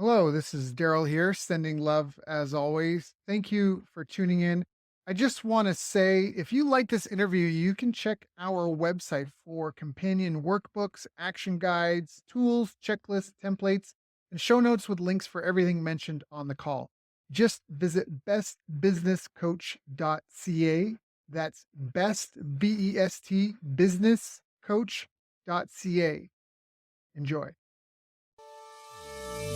Hello, this is Daryl here, sending love as always. Thank you for tuning in. I just want to say if you like this interview, you can check our website for companion workbooks, action guides, tools, checklists, templates, and show notes with links for everything mentioned on the call. Just visit bestbusinesscoach.ca. That's best, B-E-S-T, businesscoach.ca. Enjoy.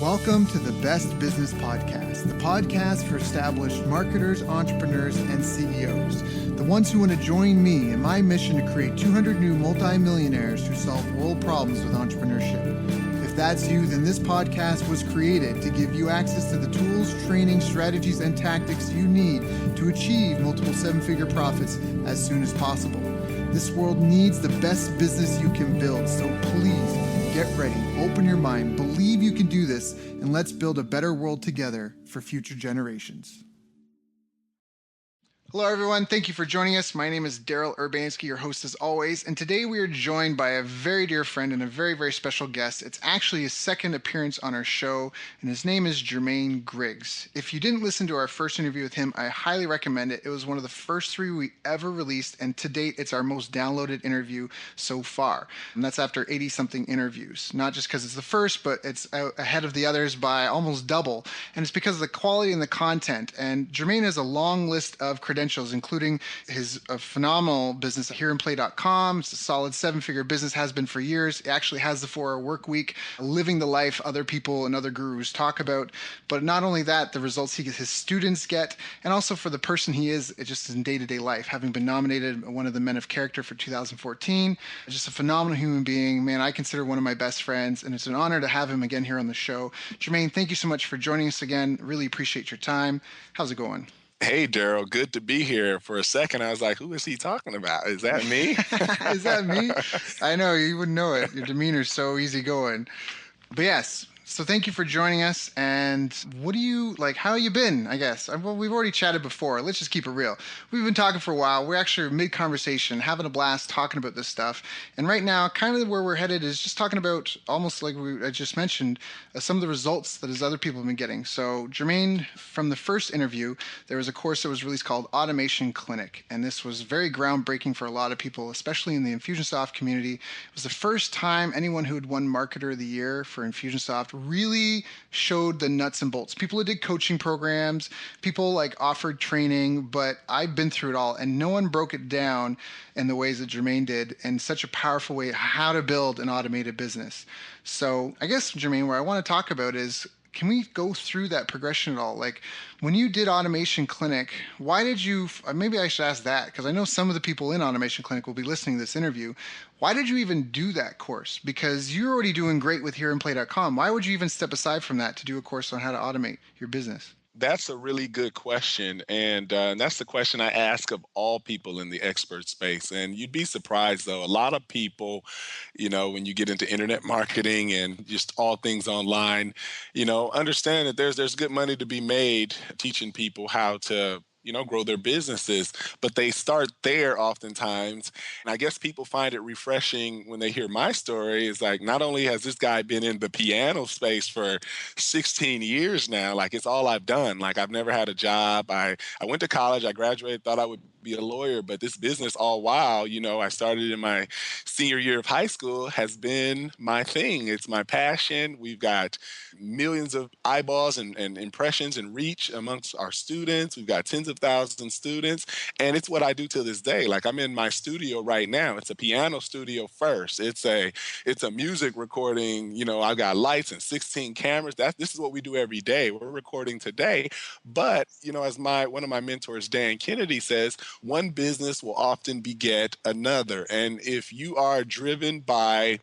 Welcome to the Best Business Podcast, the podcast for established marketers, entrepreneurs, and CEOs, the ones who want to join me in my mission to create 200 new multimillionaires who solve world problems with entrepreneurship. If that's you, then this podcast was created to give you access to the tools, training, strategies, and tactics you need to achieve multiple seven-figure profits as soon as possible. This world needs the best business you can build, so please get ready, open your mind, believe you can do this, and let's build a better world together for future generations. Hello, everyone. Thank you for joining us. My name is Daryl Urbanski, your host as always, and today we are joined by a very dear friend and a very, very special guest. It's actually his second appearance on our show, and his name is Jermaine Griggs. If you didn't listen to our first interview with him, I highly recommend it. It was one of the first three we ever released, and to date, it's our most downloaded interview so far. And that's after 80-something interviews. Not just because it's the first, but it's ahead of the others by almost double, and it's because of the quality and the content. And Jermaine has a long list of credentials, including his phenomenal business at hereandplay.com. It's a solid seven-figure business, has been for years. It actually has the 4-hour work week, living the life other people and other gurus talk about. But not only that, the results his students get, and also for the person he is just in day-to-day life, having been nominated one of the Men of Character for 2014. Just a phenomenal human being. Man, I consider one of my best friends, and it's an honor to have him again here on the show. Jermaine, thank you so much for joining us again. Really appreciate your time. How's it going? Hey, Daryl, good to be here. For a second, I was like, who is he talking about? Is that me? Is that me? I know, you wouldn't know it. Your demeanor's so easygoing. But yes, so thank you for joining us. And what do you like? How you been? I guess. Well, we've already chatted before. Let's just keep it real. We've been talking for a while. We're actually mid-conversation, having a blast talking about this stuff. And right now, kind of where we're headed is just talking about almost like I just mentioned some of the results that his other people have been getting. So Jermaine, from the first interview, there was a course that was released called Automation Clinic, and this was very groundbreaking for a lot of people, especially in the Infusionsoft community. It was the first time anyone who had won Marketer of the Year for Infusionsoft really showed the nuts and bolts. People who did coaching programs, people like offered training, but I've been through it all, and no one broke it down in the ways that Jermaine did in such a powerful way, how to build an automated business. So I guess, Jermaine, where I want to talk about is, can we go through that progression at all? Like when you did Automation Clinic, why did you, maybe I should ask that, because I know some of the people in Automation Clinic will be listening to this interview. Why did you even do that course? Because you're already doing great with hereandplay.com. Why would you even step aside from that to do a course on how to automate your business? That's a really good question. And that's the question I ask of all people in the expert space. And you'd be surprised, though. A lot of people, when you get into internet marketing and just all things online, understand that there's good money to be made teaching people how to grow their businesses, but they start there oftentimes. And I guess people find it refreshing when they hear my story. It's like, not only has this guy been in the piano space for 16 years now, like it's all I've done. Like I've never had a job. I went to college, I graduated, thought I would be a lawyer, but this business all while, I started in my senior year of high school, has been my thing. It's my passion. We've got millions of eyeballs and impressions and reach amongst our students. We've got tens of thousands of students, and it's what I do to this day. Like I'm in my studio right now. It's a piano studio first. It's a music recording. I've got lights and 16 cameras. This is what we do every day. We're recording today, but as one of my mentors, Dan Kennedy, says, one business will often beget another. And if you are driven by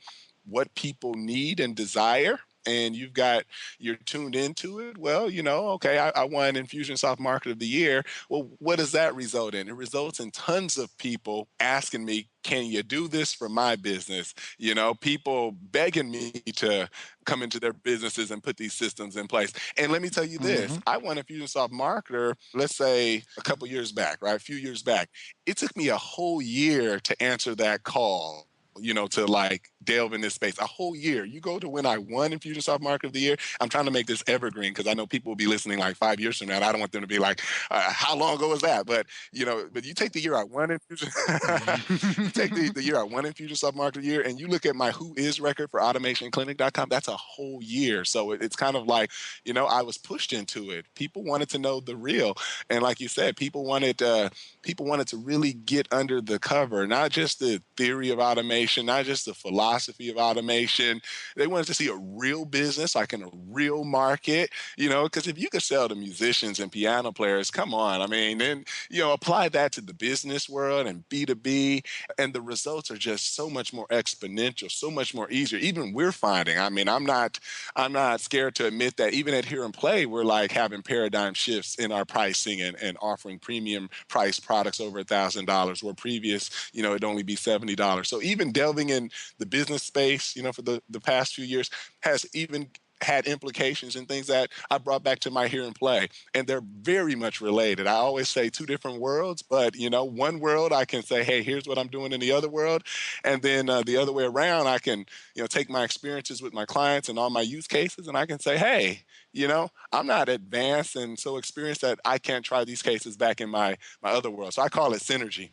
what people need and desire, and you're tuned into it, well, okay, I won Infusionsoft Market of the Year. Well, what does that result in? It results in tons of people asking me, can you do this for my business? People begging me to come into their businesses and put these systems in place. And let me tell you this, Mm-hmm. I won Infusionsoft Marketer, let's say a couple years back, right? A few years back. It took me a whole year to answer that call. to like delve in this space. A whole year. You go to when I won Infusionsoft Market of the Year. I'm trying to make this evergreen because I know people will be listening like 5 years from now. And I don't want them to be like, how long ago was that? But but you take the year I won Infusion, you take the year I won Infusionsoft Market of the Year, and you look at my Who Is record for automationclinic.com. That's a whole year. So it's kind of like, I was pushed into it. People wanted to know the real, and like you said, people wanted to really get under the cover, not just the theory of automation, not just the philosophy of automation. They wanted to see a real business, like in a real market, because if you could sell to musicians and piano players, come on. I mean, then, apply that to the business world and B2B, and the results are just so much more exponential, so much more easier. Even we're finding, I mean, I'm not scared to admit that even at Here and Play, we're like having paradigm shifts in our pricing and offering premium price products over $1,000, where previous, it'd only be $70. So even delving in the business space, for the past few years has even had implications and things that I brought back to my Here and Play. And they're very much related. I always say two different worlds, but one world I can say, hey, here's what I'm doing in the other world. And then the other way around, I can, take my experiences with my clients and all my use cases, and I can say, hey, I'm not advanced and so experienced that I can't try these cases back in my other world. So I call it synergy.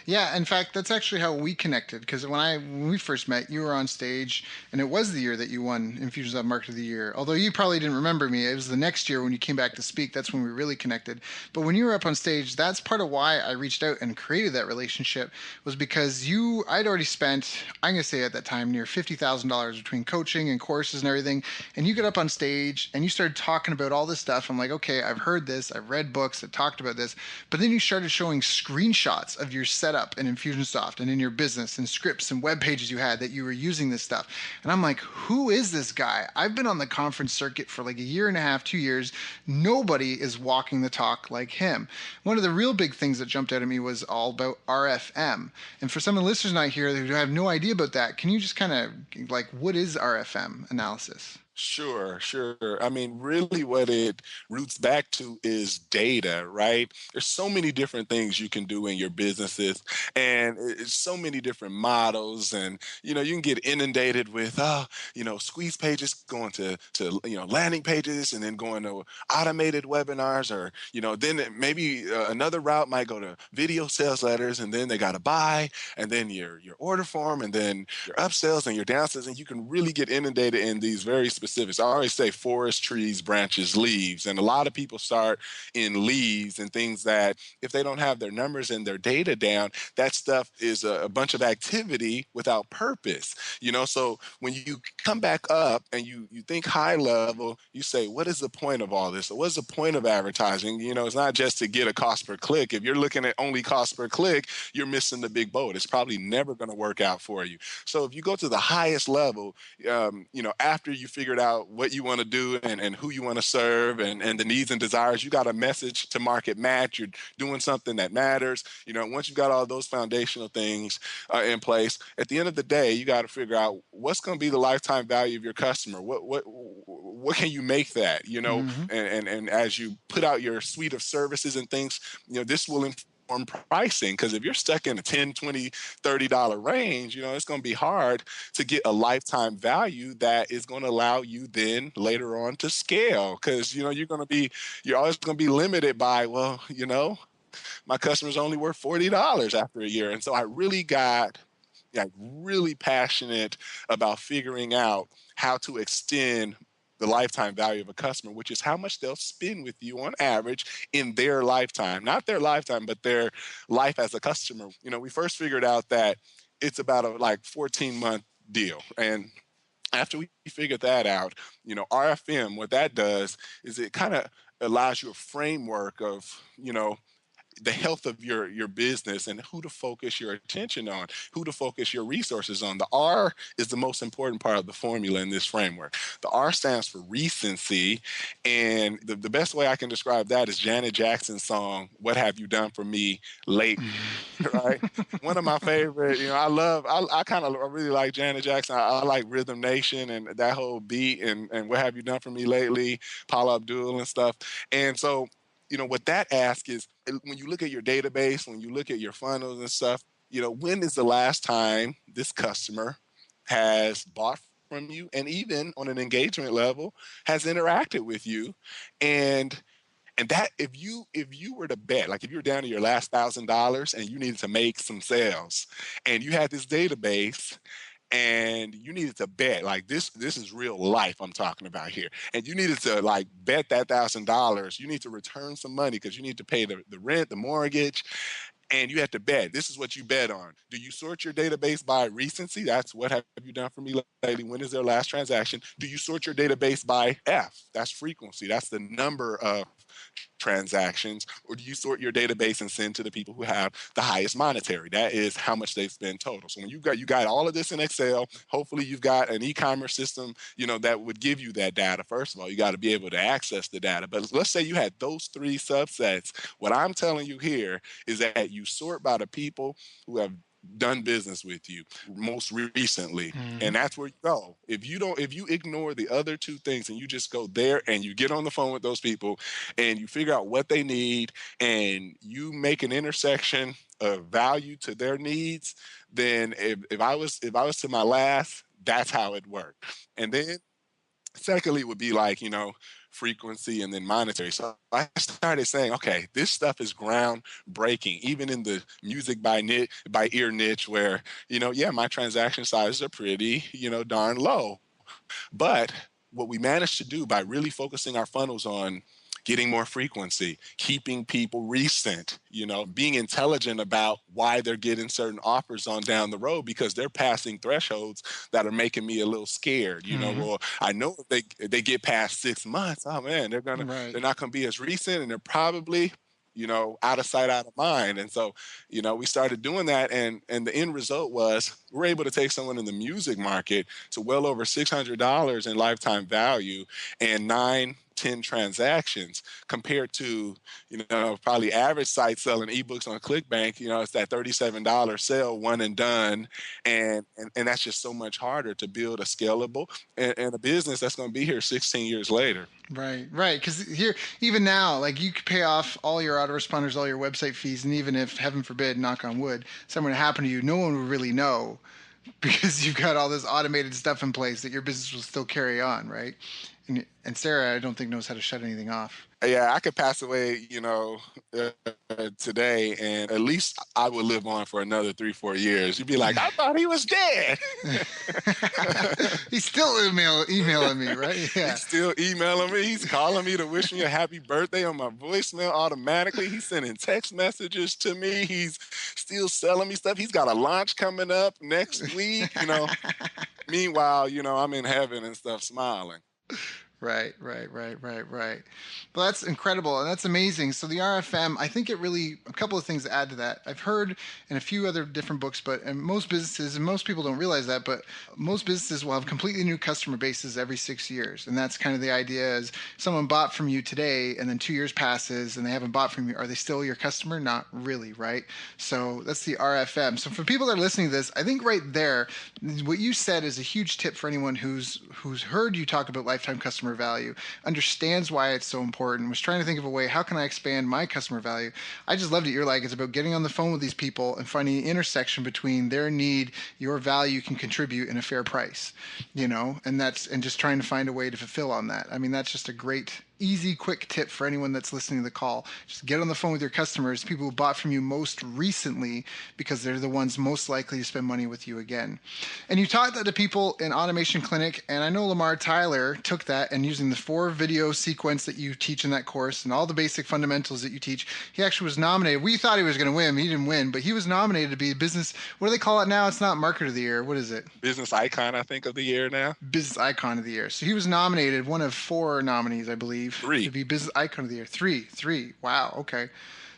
Yeah, in fact, that's actually how we connected. Because when we first met, you were on stage, and it was the year that you won Infusionsoft Market of the Year. Although you probably didn't remember me, it was the next year when you came back to speak. That's when we really connected. But when you were up on stage, that's part of why I reached out and created that relationship. Was because I'd already spent, I'm gonna say at that time, near $50,000 between coaching and courses and everything. And you got up on stage and you started talking about all this stuff. I'm like, okay, I've heard this, I've read books that talked about this, but then you started showing screenshots of your setup in Infusionsoft and in your business and scripts and web pages you had that you were using this stuff. And I'm like, who is this guy? I've been on the conference circuit for like a year and a half, 2 years. Nobody is walking the talk like him. One of the real big things that jumped out at me was all about RFM. And for some of the listeners not here who have no idea about that, can you just kind of like, what is RFM analysis? Sure, sure. I mean, really what it roots back to is data, right? There's so many different things you can do in your businesses, and it's so many different models, and you can get inundated with squeeze pages going to landing pages, and then going to automated webinars, or then maybe another route might go to video sales letters, and then they got to buy, and then your order form, and then your upsells and your downsells, and you can really get inundated in these very specifics. I always say forest, trees, branches, leaves. And a lot of people start in leaves and things that if they don't have their numbers and their data down, that stuff is a bunch of activity without purpose. So when you come back up and you think high level, you say, what is the point of all this? Or what's the point of advertising? It's not just to get a cost per click. If you're looking at only cost per click, you're missing the big boat. It's probably never going to work out for you. So if you go to the highest level, after you figured out what you want to do and who you want to serve and the needs and desires, you got a message to market match. You're doing something that matters. Once you've got all those foundational things in place, at the end of the day, you got to figure out what's going to be the lifetime value of your customer. What can you make that? Mm-hmm. And as you put out your suite of services and things, this will inform pricing, because if you're stuck in a 10, 20, $30 range, it's going to be hard to get a lifetime value that is going to allow you then later on to scale, because you're always going to be limited by, well, my customer's only worth $40 after a year. And so I really got really passionate about figuring out how to extend the lifetime value of a customer, which is how much they'll spend with you on average in their lifetime, not their lifetime, but their life as a customer. We first figured out that it's about a like 14-month deal. And after we figured that out, RFM, what that does is it kind of allows you a framework of, the health of your business and who to focus your attention on, who to focus your resources on. The R is the most important part of the formula in this framework. The R stands for recency, and the best way I can describe that is Janet Jackson's song, "What Have You Done for Me Lately?" Right? One of my favorite, I kind of really like Janet Jackson. I like Rhythm Nation and that whole beat, and "What Have You Done for Me Lately?" Paula Abdul and stuff. And so what that asks is, when you look at your database, when you look at your funnels and stuff, when is the last time this customer has bought from you, and even on an engagement level has interacted with you. And that, if you were to bet, like if you were down to your last $1,000 and you needed to make some sales, and you had this database, and you needed to bet, like this is real life I'm talking about here, and you needed to like bet that $1,000, you need to return some money because you need to pay the rent, the mortgage, and you have to bet. This is what you bet on. Do you sort your database by recency? That's what have you done for me lately? When is their last transaction? Do you sort your database by F? That's frequency. That's the number of transactions. Or do you sort your database and send to the people who have the highest monetary? That is how much they've spent total. So when you got all of this in Excel, hopefully you've got an e-commerce system, that would give you that data. First of all, you got to be able to access the data. But let's say you had those three subsets. What I'm telling you here is that you sort by the people who have done business with you most recently, Mm-hmm. and that's where you go. If you ignore the other two things and you just go there and you get on the phone with those people and you figure out what they need and you make an intersection of value to their needs, then if I was to my last, that's how it worked. And then secondly would be like, frequency and then monetary. So I started saying, okay, this stuff is groundbreaking, even in the music by ear niche where, yeah, my transaction sizes are pretty, darn low. But what we managed to do by really focusing our funnels on getting more frequency, keeping people recent, being intelligent about why they're getting certain offers on down the road because they're passing thresholds that are making me a little scared. Mm-hmm. Well, I know if they get past 6 months, oh man, Right. they're not gonna be as recent, and they're probably out of sight, out of mind. And so, we started doing that, and the end result was we're able to take someone in the music market to well over $600 in lifetime value and 9-10 transactions compared to probably average site selling ebooks on ClickBank. It's that $37 sale, one and done, and that's just so much harder to build a scalable and a business that's going to be here 16 years later. Right, right. Because here, even now, like you could pay off all your autoresponders, all your website fees, and even if, heaven forbid, knock on wood, something to happen to you, no one would really know because you've got all this automated stuff in place that your business will still carry on, right? And Sarah, I don't think knows how to shut anything off. Yeah, I could pass away, today, and at least I would live on for another 3-4 years. You'd be like, I thought he was dead. He's still emailing me, right? Yeah. He's still emailing me. He's calling me to wish me a happy birthday on my voicemail automatically. He's sending text messages to me. He's still selling me stuff. He's got a launch coming up next week. Meanwhile, I'm in heaven and stuff smiling. Right, right, right, right, right. Well, that's incredible and that's amazing. So the RFM, I think it really a couple of things to add to that. I've heard in a few other different books, but and most businesses and most people don't realize that, but most businesses will have completely new customer bases every 6 years, and that's kind of the idea. Is someone bought from you today, and then 2 years passes, and they haven't bought from you. Are they still your customer? Not really, right? So that's the RFM. So for people that are listening to this, I think right there, what you said is a huge tip for anyone who's heard you talk about lifetime customer value, understands why it's so important, was trying to think of a way, how can I expand my customer value? I just loved it. You're like, it's about getting on the phone with these people and finding the intersection between their need, your value can contribute in a fair price, and just trying to find a way to fulfill on that. I mean, that's just a great, easy, quick tip for anyone that's listening to the call. Just get on the phone with your customers, people who bought from you most recently, because they're the ones most likely to spend money with you again. And you taught that to people in Automation Clinic, and I know Lamar Tyler took that and using the 4 video sequence that you teach in that course and all the basic fundamentals that you teach, he actually was nominated. We thought he was going to win. He didn't win, but he was nominated to be business, what do they call it now? It's not Market of the Year. What is it? Business icon, I think, of the year now. Business Icon of the Year. So he was nominated, one of 4 nominees, I believe. 3. To be Business Icon of the Year. Three. Wow. Okay.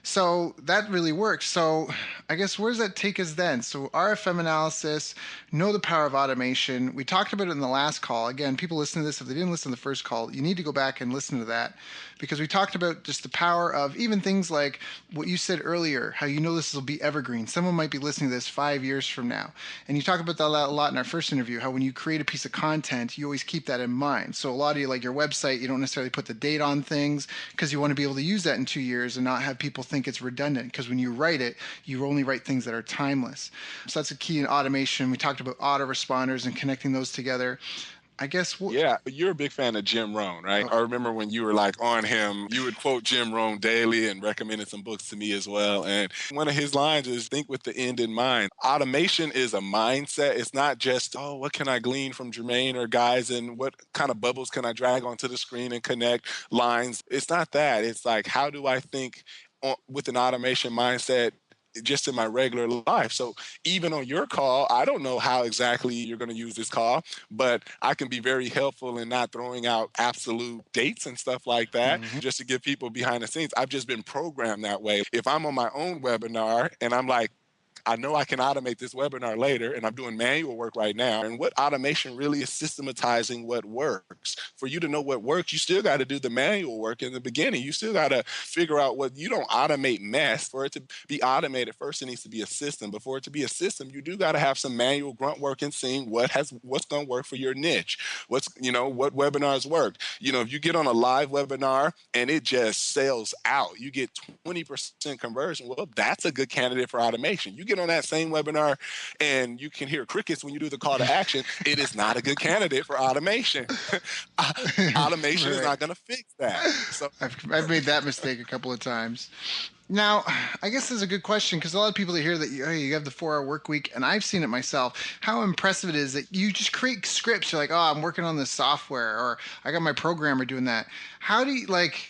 So that really works. So I guess where does that take us then? So RFM analysis, know the power of automation. We talked about it in the last call. Again, people listen to this, if they didn't listen to the first call, you need to go back and listen to that, because we talked about just the power of even things like what you said earlier, how this will be evergreen. Someone might be listening to this 5 years from now. And you talk about that a lot in our first interview, how when you create a piece of content, you always keep that in mind. So a lot of you, like your website, you don't necessarily put the date on things because you want to be able to use that in 2 years and not have people think think it's redundant because when you write it, you only write things that are timeless. So that's a key in automation. We talked about autoresponders and connecting those together. I guess what. Yeah, you're a big fan of Jim Rohn, right? Oh, I remember when you were like on him, you would quote Jim Rohn daily and recommended some books to me as well. And one of his lines is think with the end in mind. Automation is a mindset. It's not just, oh, what can I glean from Jermaine or guys and what kind of bubbles can I drag onto the screen and connect lines? It's not that. It's like, how do I think with an automation mindset just in my regular life. So even on your call, I don't know how exactly you're going to use this call, but I can be very helpful in not throwing out absolute dates and stuff like that, mhm. just to give people behind the scenes. I've just been programmed that way. If I'm on my own webinar and I'm like, I know I can automate this webinar later, and I'm doing manual work right now. And what automation really is systematizing what works. For you to know what works, you still got to do the manual work in the beginning. You still got to figure out what you don't automate mess. For it to be automated, first it needs to be a system. But for it to be a system, you do got to have some manual grunt work and seeing what's going to work for your niche. What webinars work. If you get on a live webinar and it just sells out, you get 20% conversion. Well, that's a good candidate for automation. You get on that same webinar and you can hear crickets when you do the call to action, it is not a good candidate for automation. Automation is Right. not going to fix that. So I've made that mistake a couple of times. Now, I guess this is a good question because a lot of people that hear that you have the 4-hour work week, and I've seen it myself, how impressive it is that you just create scripts. You're like, oh, I'm working on this software, or I got my programmer doing that. How do you, like,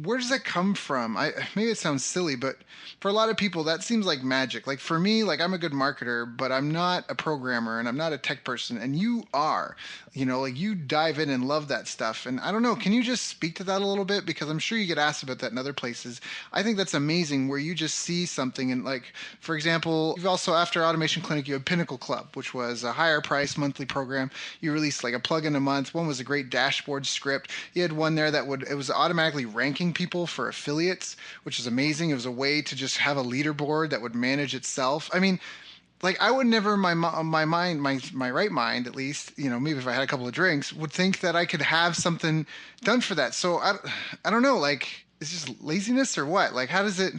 where does that come from? Maybe it sounds silly, but for a lot of people, that seems like magic. Like for me, like I'm a good marketer, but I'm not a programmer and I'm not a tech person, and you are. Like you dive in and love that stuff. And I don't know, can you just speak to that a little bit? Because I'm sure you get asked about that in other places. I think that's amazing where you just see something and like, for example, you've also after Automation Clinic, you had Pinnacle Club, which was a higher price monthly program. You released like a plugin a month. One was a great dashboard script. You had one there it was automatically ranking people for affiliates, which is amazing. It was a way to just have a leaderboard that would manage itself. I mean, like I would never in my mind my right mind at least maybe if I had a couple of drinks would think that I could have something done for that. So I don't know, like it's just laziness or what, like how does it.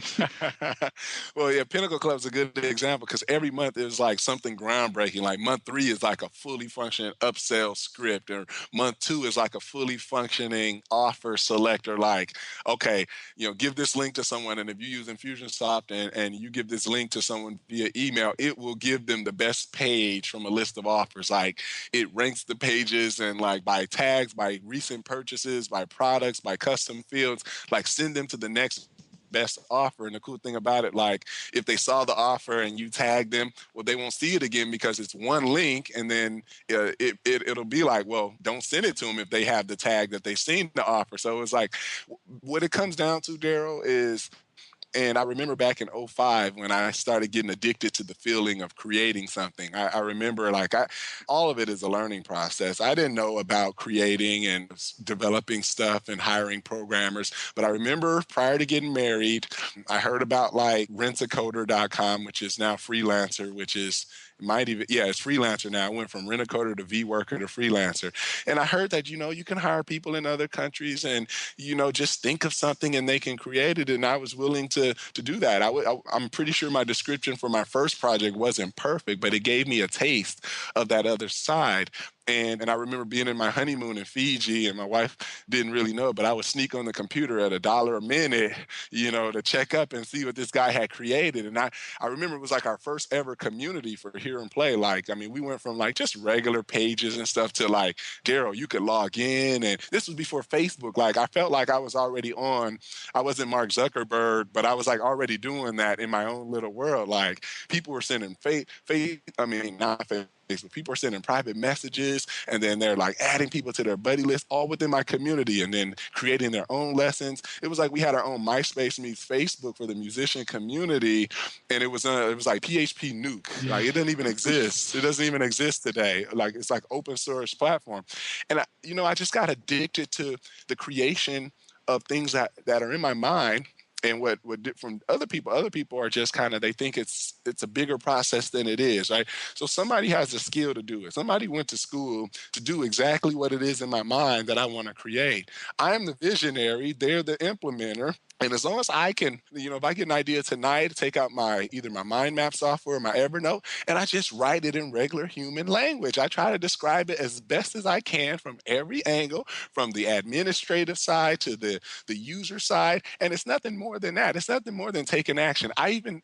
well, yeah, Pinnacle Club's a good example because every month is like something groundbreaking. Like month 3 is like a fully functioning upsell script, or month 2 is like a fully functioning offer selector. Like, okay, give this link to someone, and if you use Infusionsoft and you give this link to someone via email, it will give them the best page from a list of offers. Like, it ranks the pages and like by tags, by recent purchases, by products, by custom fields. Like, send them to the next best offer. And the cool thing about it, like if they saw the offer and you tag them, well, they won't see it again because it's one link, and then it'll be like, well, don't send it to them if they have the tag that they've seen the offer. So it's like what it comes down to, Daryl, is, and I remember back in '05 when I started getting addicted to the feeling of creating something. I remember all of it is a learning process. I didn't know about creating and developing stuff and hiring programmers, but I remember prior to getting married, I heard about like rentacoder.com, which is now Freelancer, which is it's Freelancer now. I went from Rent-A-Coder to VWorker to Freelancer. And I heard that, you can hire people in other countries and, just think of something and they can create it. And I was willing to do that. I'm pretty sure my description for my first project wasn't perfect, but it gave me a taste of that other side. And I remember being in my honeymoon in Fiji, and my wife didn't really know it, but I would sneak on the computer at $1 a minute, to check up and see what this guy had created. And I remember it was like our first ever community for Hear and Play. Like, I mean, we went from like just regular pages and stuff to like, Daryl, you could log in. And this was before Facebook. Like, I felt like I was already I wasn't Mark Zuckerberg, but I was like already doing that in my own little world. Like, people were sending not Facebook. People are sending private messages, and then they're like adding people to their buddy list, all within my community, and then creating their own lessons. It was like we had our own MySpace meets Facebook for the musician community, and it was like PHP Nuke. Like, it doesn't even exist. It doesn't even exist today. Like, it's like open source platform, and I just got addicted to the creation of things that are in my mind. And what from other people are just kind of, they think it's a bigger process than it is, right? So somebody has the skill to do it. Somebody went to school to do exactly what it is in my mind that I want to create. I am the visionary, they're the implementer. And as long as I can, if I get an idea tonight, take out either my mind map software or my Evernote, and I just write it in regular human language. I try to describe it as best as I can from every angle, from the administrative side to the user side. And it's nothing more than that. It's nothing more than taking action. I even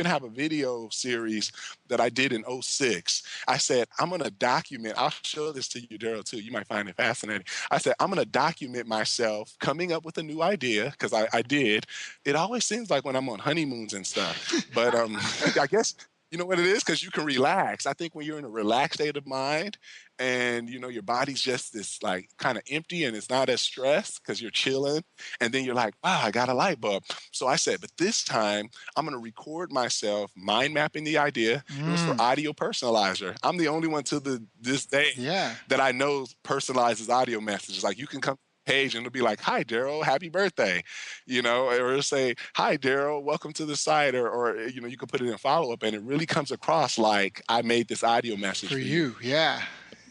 have a video series that I did in '06. I said, I'm gonna document, I'll show this to you, Daryl, too. You might find it fascinating. I said, I'm going to document myself coming up with a new idea because I did. It always seems like when I'm on honeymoons and stuff. But I guess you know what it is because you can relax. I think when you're in a relaxed state of mind and your body's just this like kind of empty and it's not as stressed because you're chilling. And then you're like, wow, I got a light bulb. So I said, but this time I'm going to record myself mind mapping the idea. It was for Mm, audio personalizer. I'm the only one to this day yeah, that I know personalizes audio messages. Like you can come to the page and it'll be like, "Hi, Daryl, happy birthday," or it'll say, "Hi, Daryl, welcome to the site," or you can put it in follow up, and it really comes across like I made this audio message for for you. you. Yeah,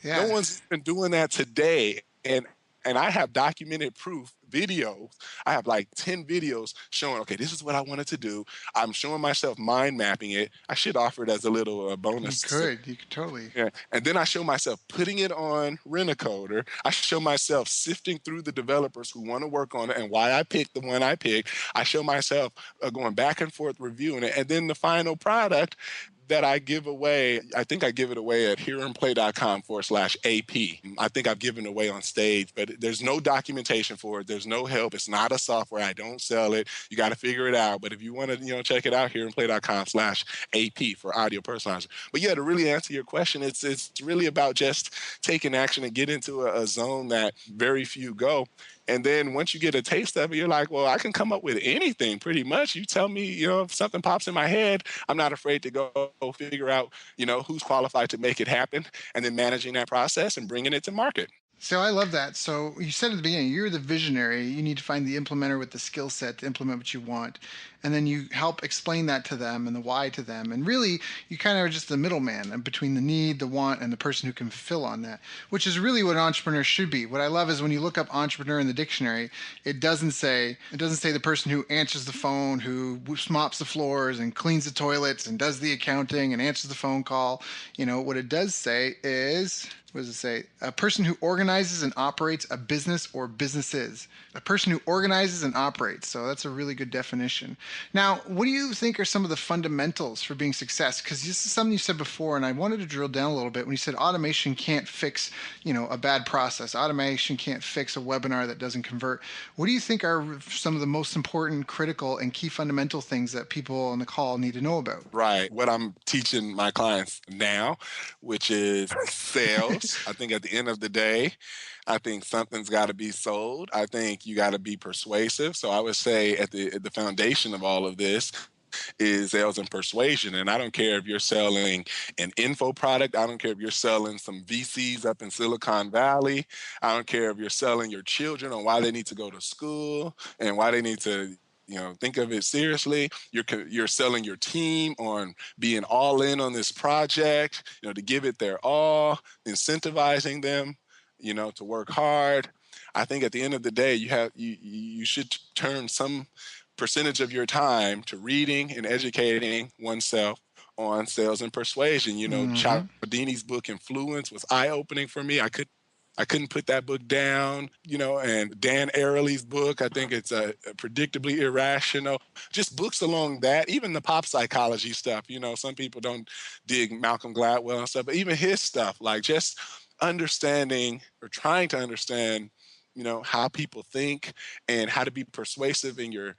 No yeah. one's been doing that today, and I have documented proof videos. I have like 10 videos showing, okay, this is what I wanted to do. I'm showing myself mind mapping it. I should offer it as a little You bonus. could. You could totally. Yeah. And then I show myself putting it on Rent-A-Coder. I show myself sifting through the developers who want to work on it and why I picked the one I picked. I show myself going back and forth reviewing it. And then the final product that I give away, I think I give it away at hearandplay.com/AP. I think I've given it away on stage, but there's no documentation for it. There's no help. It's not a software. I don't sell it. You got to figure it out. But if you want to, check it out, hearandplay.com/AP for audio personalizer. But yeah, to really answer your question, it's really about just taking action and get into a zone that very few go. And then once you get a taste of it, you're like, well, I can come up with anything pretty much. You tell me, if something pops in my head, I'm not afraid to go figure out, who's qualified to make it happen and then managing that process and bringing it to market. So I love that. So you said at the beginning, you're the visionary. You need to find the implementer with the skill set to implement what you want. And then you help explain that to them and the why to them. And really, you kind of are just the middleman between the need, the want, and the person who can fulfill on that, which is really what an entrepreneur should be. What I love is when you look up entrepreneur in the dictionary, it doesn't say the person who answers the phone, who mops the floors and cleans the toilets and does the accounting and answers the phone call. What it does say is, what does it say? A person who organizes and operates a business or businesses. A person who organizes and operates. So that's a really good definition. Now, what do you think are some of the fundamentals for being success? Because this is something you said before, and I wanted to drill down a little bit when you said automation can't fix, a bad process. Automation can't fix a webinar that doesn't convert. What do you think are some of the most important, critical, and key fundamental things that people on the call need to know about? Right. What I'm teaching my clients now, which is sales. I think at the end of the day, I think something's got to be sold. I think you got to be persuasive. So I would say at the foundation of all of this is sales and persuasion. And I don't care if you're selling an info product. I don't care if you're selling some VCs up in Silicon Valley. I don't care if you're selling your children on why they need to go to school and why they need to think of it seriously. You're selling your team on being all in on this project, to give it their all, incentivizing them, to work hard. I think at the end of the day, you should turn some percentage of your time to reading and educating oneself on sales and persuasion. Mm-hmm. Cialdini's book Influence was eye-opening for me. I couldn't put that book down, and Dan Ariely's book, I think it's Predictably Irrational. Just books along that, even the pop psychology stuff. Some people don't dig Malcolm Gladwell and stuff, but even his stuff, like just understanding or trying to understand how people think and how to be persuasive in your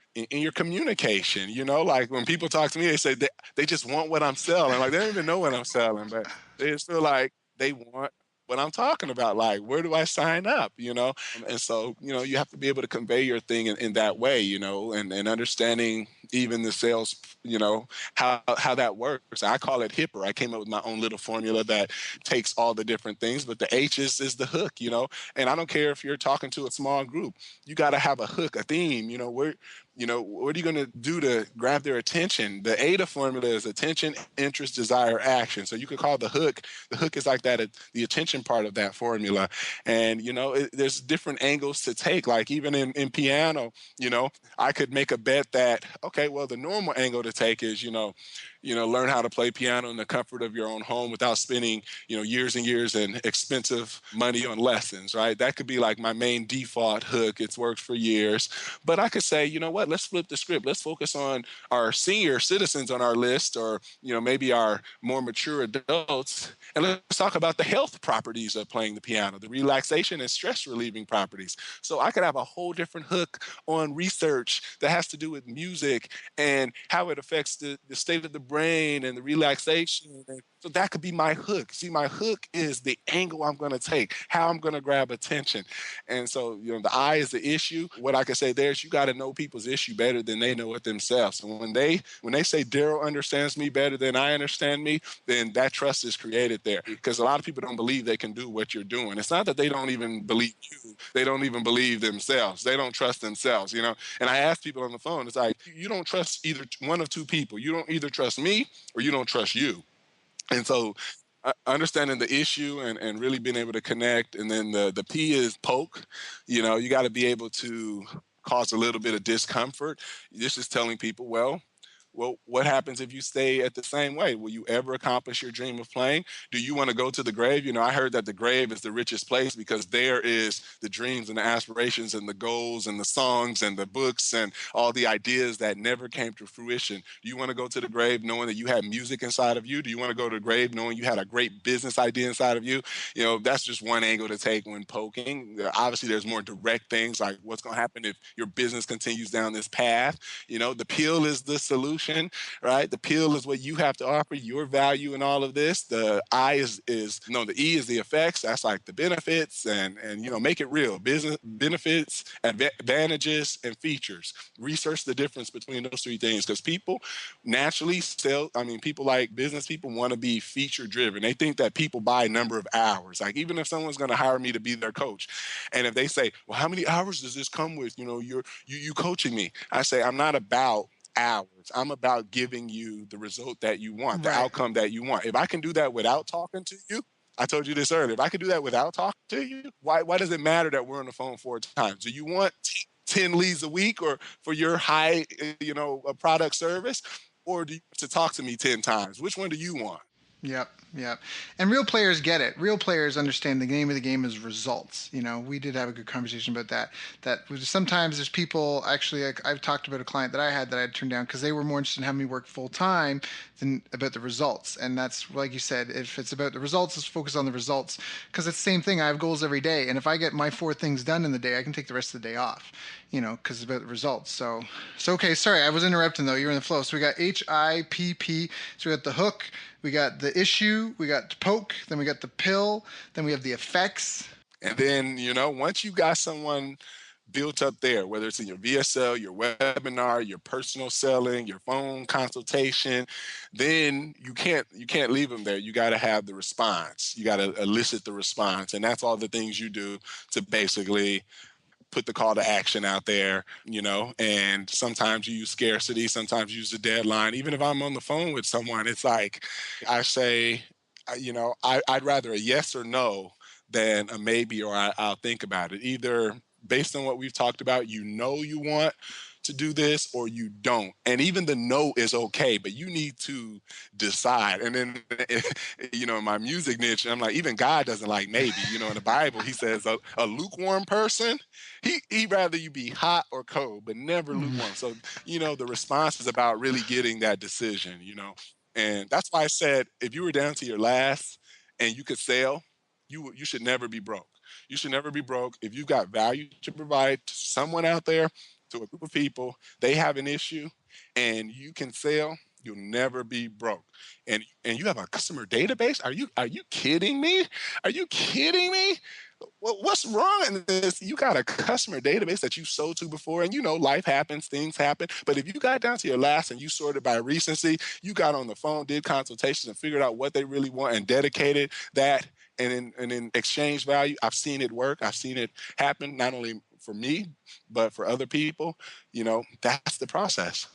communication. Like when people talk to me, they say they just want what I'm selling. Like they don't even know what I'm selling, but they just feel like they want what I'm talking about. Like, where do I sign up? And so, you have to be able to convey your thing in that way, and understanding even the sales, how that works. I call it hipper. I came up with my own little formula that takes all the different things, but the H is the hook. And I don't care if you're talking to a small group, you got to have a hook, a theme. What are you going to do to grab their attention? The AIDA formula is attention, interest, desire, action. So you could call the hook is like that, the attention part of that formula. And, there's different angles to take. Like even in piano, I could make a bet that, okay, well, the normal angle to take is, learn how to play piano in the comfort of your own home without spending, years and years and expensive money on lessons, right? That could be like my main default hook. It's worked for years. But I could say, you know what, let's flip the script. Let's focus on our senior citizens on our list, or, maybe our more mature adults. And let's talk about the health properties of playing the piano, the relaxation and stress relieving properties. So I could have a whole different hook on research that has to do with music and how it affects the state of the brain and the relaxation. And so that could be my hook. See, my hook is the angle I'm going to take, how I'm going to grab attention. And so, the I is the issue. What I can say there is you got to know people's issue better than they know it themselves. And when they say Daryl understands me better than I understand me, then that trust is created there. Because a lot of people don't believe they can do what you're doing. It's not that they don't even believe you; they don't even believe themselves. They don't trust themselves. And I ask people on the phone, it's like you don't trust either one of two people. You don't either trust me or you don't trust you. And so understanding the issue and really being able to connect. And then the P is poke. You got to be able to cause a little bit of discomfort. This is telling people, well, what happens if you stay at the same way? Will you ever accomplish your dream of playing? Do you want to go to the grave? I heard that the grave is the richest place because there is the dreams and the aspirations and the goals and the songs and the books and all the ideas that never came to fruition. Do you want to go to the grave knowing that you had music inside of you? Do you want to go to the grave knowing you had a great business idea inside of you? That's just one angle to take when poking. Obviously, there's more direct things like what's going to happen if your business continues down this path. The pill is the solution, right? The pill is what you have to offer, your value in all of this. The I is no, the E is the effects. That's like the benefits and make it real. Business benefits, advantages, and features. Research the difference between those three things because people naturally people like business people want to be feature driven. They think that people buy number of hours. Like even if someone's going to hire me to be their coach, and if they say, well, how many hours does this come with? You coaching me. I say, I'm not about hours. I'm about giving you the result that you want, the Right. outcome that you want. If I can do that without talking to you, I told you this earlier. If I could do that without talking to you, why does it matter that we're on the phone 4 times? Do you want 10 leads a week or for your high, product service? Or do you want to talk to me 10 times? Which one do you want? Yep, yep. And real players get it. Real players understand the name of the game is results. We did have a good conversation about that. Sometimes there's people, actually, I've talked about a client that I had that I had turned down because they were more interested in having me work full time than about the results. And that's, like you said, if it's about the results, let's focus on the results. Because it's the same thing. I have goals every day. And if I get my 4 things done in the day, I can take the rest of the day off, because it's about the results. So okay, sorry, I was interrupting though. You're in the flow. So we got HIPP. So we got the hook. We got the issue, we got the poke, then we got the pill, then we have the effects. And then, once you got someone built up there, whether it's in your VSL, your webinar, your personal selling, your phone consultation, then you can't leave them there. You got to have the response. You got to elicit the response, and that's all the things you do to basically put the call to action out there. And sometimes you use scarcity, sometimes you use the deadline. Even if I'm on the phone with someone, it's like I say, I'd rather a yes or no than a maybe or I'll think about it. Either based on what we've talked about, you want to do this or you don't. And even the no is okay, but you need to decide. And then, in my music niche, I'm like, even God doesn't like maybe. In the Bible, he says a lukewarm person, he'd rather you be hot or cold, but never lukewarm. So, the response is about really getting that decision. And that's why I said if you were down to your last and you could sell, you should never be broke. You should never be broke. If you've got value to provide to someone out there, to a group of people, they have an issue, and you can sell, you'll never be broke. And you have a customer database? Are you kidding me? Are you kidding me? Well, what's wrong in this? You got a customer database that you sold to before, and life happens, things happen. But if you got down to your last and you sorted by recency, you got on the phone, did consultations, and figured out what they really want and dedicated that, and in exchange value. I've seen it work. I've seen it happen not only for me, but for other people. That's the process.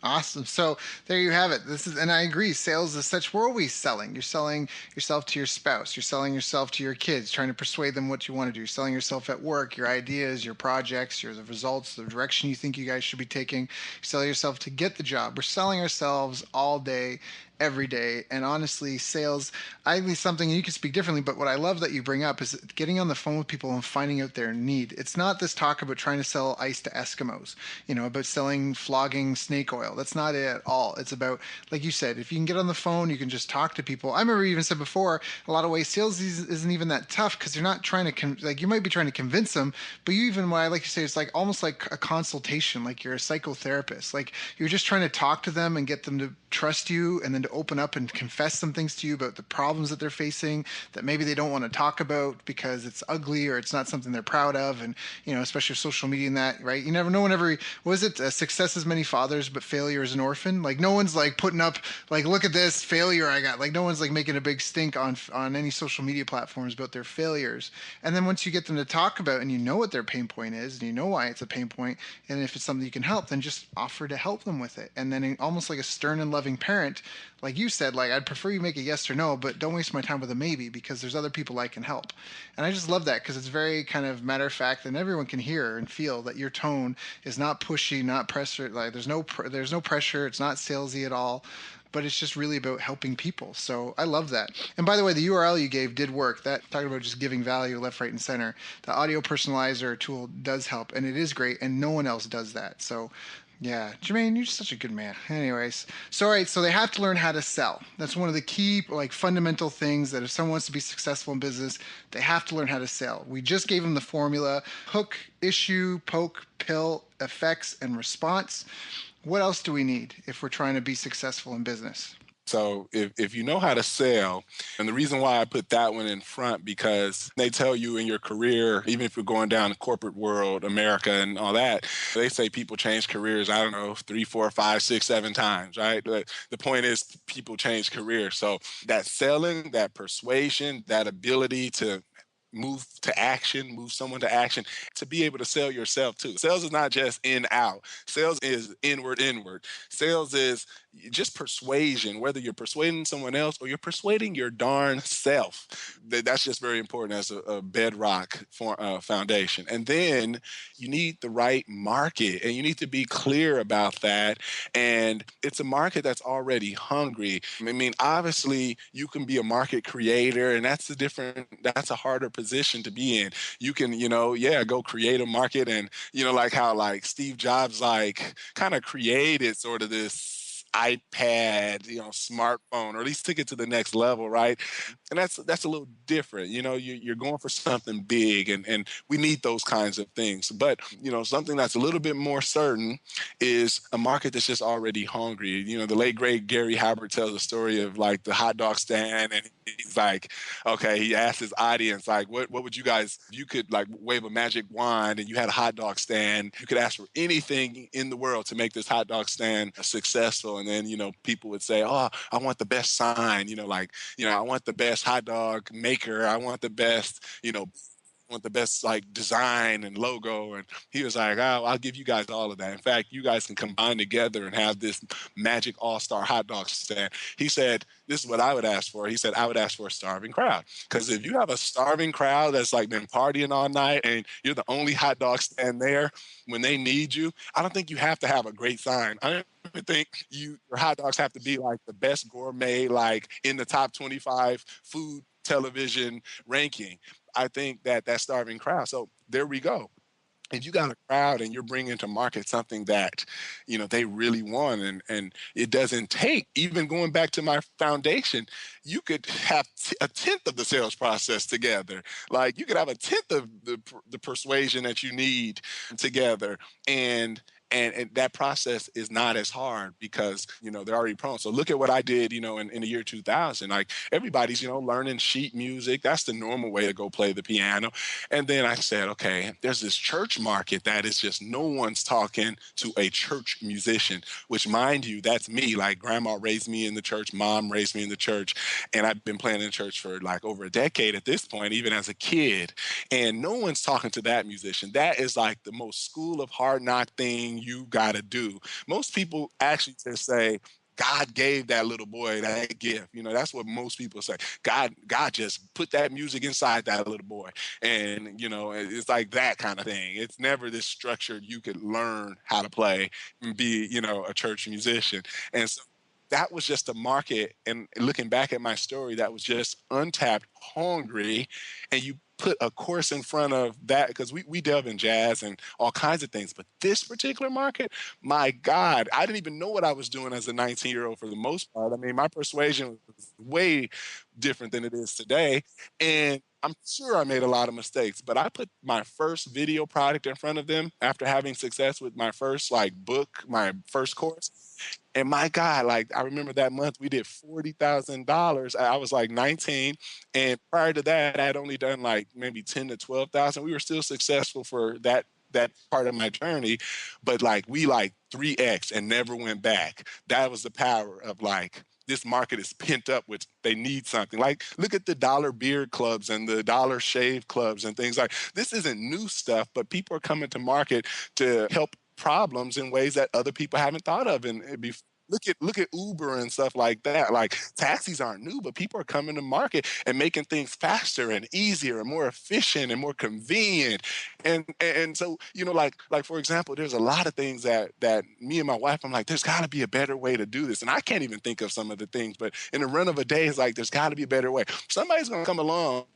Awesome. So there you have it. And I agree. Sales is such. We're always selling. You're selling yourself to your spouse. You're selling yourself to your kids, trying to persuade them what you want to do. You're selling yourself at work, your ideas, your projects, the results, the direction you think you guys should be taking. You sell yourself to get the job. We're selling ourselves all day, every day. And honestly, sales, I think something you can speak differently, but what I love that you bring up is getting on the phone with people and finding out their need. It's not this talk about trying to sell ice to Eskimos, about selling flogging snake oil. That's not it at all. It's about, like you said, if you can get on the phone, you can just talk to people. I remember you even said before, a lot of ways sales isn't even that tough because you're not trying to, like, you might be trying to convince them, but you even, what I like to say, it's like almost like a consultation, like you're a psychotherapist. Like you're just trying to talk to them and get them to trust you and then to open up and confess some things to you about the problems that they're facing that maybe they don't want to talk about because it's ugly or it's not something they're proud of. And especially social media and that, right? No one ever, was it success as many fathers but failure as an orphan? Like no one's like putting up like, look at this failure I got. Like no one's like making a big stink on any social media platforms about their failures. And then once you get them to talk about and what their pain point is and why it's a pain point, and if it's something you can help, then just offer to help them with it. And then almost like a stern and loving parent, like you said, like I'd prefer you make a yes or no, but don't waste my time with a maybe because there's other people I can help. And I just love that because it's very kind of matter of fact, and everyone can hear and feel that your tone is not pushy, not pressure. Like there's no pressure. It's not salesy at all, but it's just really about helping people. So I love that. And by the way, the URL you gave did work. That talking about just giving value left, right, and center. The audio personalizer tool does help, and it is great, and no one else does that. So yeah, Jermaine, you're such a good man. Anyways, so all right, so they have to learn how to sell. That's one of the key, like, fundamental things that if someone wants to be successful in business, they have to learn how to sell. We just gave them the formula: hook, issue, poke, pill, effects, and response. What else do we need if we're trying to be successful in business? So if you know how to sell, and the reason why I put that one in front, because they tell you in your career, even if you're going down the corporate world, America and all that, they say people change careers, I don't know, 3, 4, 5, 6, 7 times, right? But the point is people change careers. So that selling, that persuasion, that ability to move to action, move someone to action, to be able to sell yourself too. Sales is not just in out. Sales is inward inward. Sales is just persuasion, whether you're persuading someone else or you're persuading your darn self. That's just very important as a bedrock foundation. And then you need the right market, and you need to be clear about that. And it's a market that's already hungry. I mean, obviously, you can be a market creator, and that's a harder position to be in. You can, yeah, go create a market, and like how like Steve Jobs like kind of created sort of this iPad, smartphone, or at least took it to the next level, right? And that's a little different. You're going for something big, and we need those kinds of things. But something that's a little bit more certain is a market that's just already hungry. The late great Gary Halbert tells a story of like the hot dog stand, and he's like, okay, he asked his audience like, what would you guys, if you could like wave a magic wand and you had a hot dog stand, you could ask for anything in the world to make this hot dog stand successful. And then people would say, oh, I want the best sign, I want the best hot dog maker, I want the best, want the best like design and logo. And he was like, I'll give you guys all of that. In fact, you guys can combine together and have this magic all-star hot dog stand. He said, this is what I would ask for. He said, I would ask for a starving crowd. Because if you have a starving crowd that's like been partying all night and you're the only hot dog stand there when they need you, I don't think you have to have a great sign. I don't even think your hot dogs have to be like the best gourmet, like in the top 25 food television ranking. I think that starving crowd. So there we go. If you got a crowd and you're bringing to market something that they really want, and it doesn't take, even going back to my foundation, you could have a tenth of the sales process together. Like you could have a tenth of the persuasion that you need together, and And that process is not as hard because they're already prone. So look at what I did, in the year 2000. Like everybody's learning sheet music. That's the normal way to go play the piano. And then I said, okay, there's this church market that is just no one's talking to a church musician, which, mind you, that's me. Like grandma raised me in the church, mom raised me in the church, and I've been playing in church for like over a decade at this point, even as a kid. And no one's talking to that musician. That is like the most school of hard knock thing you got to do. Most people actually just say, God gave that little boy that gift. That's what most people say. God just put that music inside that little boy. And, it's like that kind of thing. It's never this structured, you could learn how to play and be, a church musician. And so that was just a market. And looking back at my story, that was just untapped, hungry. And you put a course in front of that because we delve in jazz and all kinds of things. But this particular market, my God, I didn't even know what I was doing as a 19-year-old for the most part. I mean, my persuasion was way different than it is today. And I'm sure I made a lot of mistakes, but I put my first video product in front of them after having success with my first like book, my first course. And my God, like I remember that month we did $40,000. I was like 19, and prior to that, I had only done like maybe 10 to 12,000. We were still successful for that part of my journey, but like we like 3x and never went back. That was the power of like this market is pent up with they need something. Like look at the dollar beard clubs and the dollar shave clubs and things like this isn't new stuff, but people are coming to market to help problems in ways that other people haven't thought of. And it'd be look at Uber and stuff like that. Like taxis aren't new, but people are coming to market and making things faster and easier and more efficient and more convenient. And so like for example, there's a lot of things that me and my wife, I'm like, there's got to be a better way to do this, and I can't even think of some of the things. But in the run of a day, it's like there's got to be a better way. Somebody's gonna come along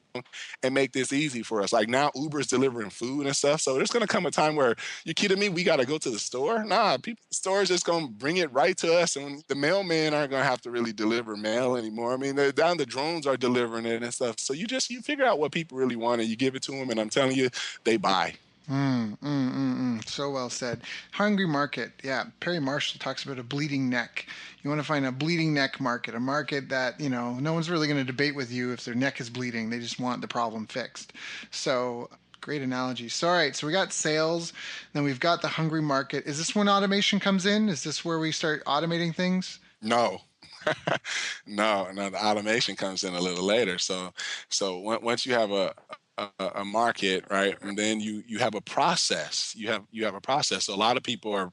and make this easy for us. Like now Uber's delivering food and stuff. So there's gonna come a time where you kidding me? We gotta go to the store? Nah, people the store is just gonna bring it right to us. And the mailmen aren't gonna have to really deliver mail anymore. I mean, down the drones are delivering it and stuff. So you figure out what people really want and you give it to them, and I'm telling you, they buy. So well said. Hungry market. Yeah. Perry Marshall talks about a bleeding neck. You want to find a bleeding neck market, a market that, no one's really going to debate with you if their neck is bleeding. They just want the problem fixed. So, great analogy. So, all right. So, we got sales, then we've got the hungry market. Is this when automation comes in? Is this where we start automating things? No. No, the automation comes in a little later. So once you have a market, right, and then you have a process. You have a process. So a lot of people are,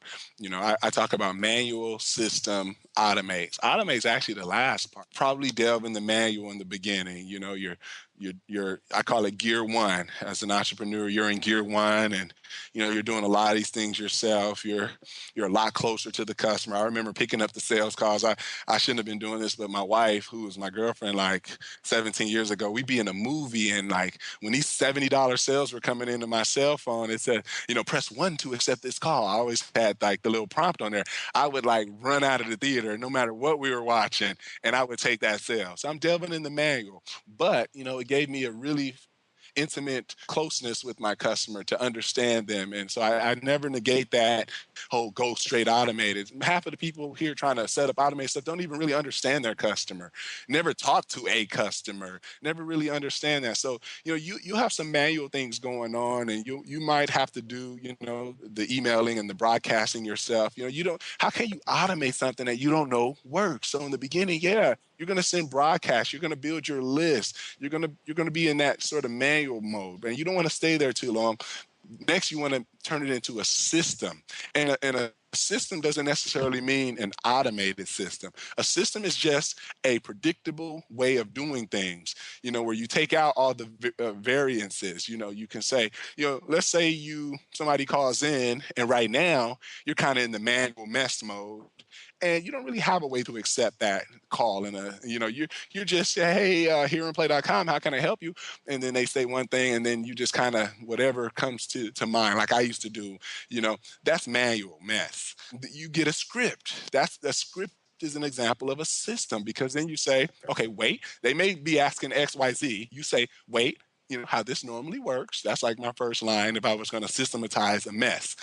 I talk about manual, system, automates. Automate's actually the last part. Probably delve in the manual in the beginning. You're I call it gear one. As an entrepreneur, you're in gear one, and you're doing a lot of these things yourself. You're a lot closer to the customer. I remember picking up the sales calls. I shouldn't have been doing this, but my wife, who was my girlfriend like 17 years ago, we'd be in a movie, and like when these $70 sales were coming into my cell phone, it said, press one to accept this call. I always had like the little prompt on there. I would like run out of the theater no matter what we were watching, and I would take that sale. So I'm delving in the manual, but it gave me a really intimate closeness with my customer to understand them. And so I never negate that whole go straight automated. Half of the people here trying to set up automated stuff don't even really understand their customer, never talk to a customer, never really understand that. So, you have some manual things going on, and you might have to do, the emailing and the broadcasting yourself. How can you automate something that you don't know works? So in the beginning, yeah, you're going to send broadcasts, you're going to build your list, you're going to be in that sort of manual mode, and you don't want to stay there too long. Next, you want to turn it into a system, and a system doesn't necessarily mean an automated system. A system is just a predictable way of doing things, where you take out all the variances. You can say, let's say somebody calls in, and right now you're kind of in the manual mess mode, and you don't really have a way to accept that call. And you're just say, hey, hearandplay.com, how can I help you? And then they say one thing, and then you just kind of whatever comes to mind, like I used to do. That's manual mess. You get a script. That's the script is an example of a system, because then you say, okay, wait, they may be asking XYZ. You say, wait, how this normally works. That's like my first line if I was going to systematize a mess.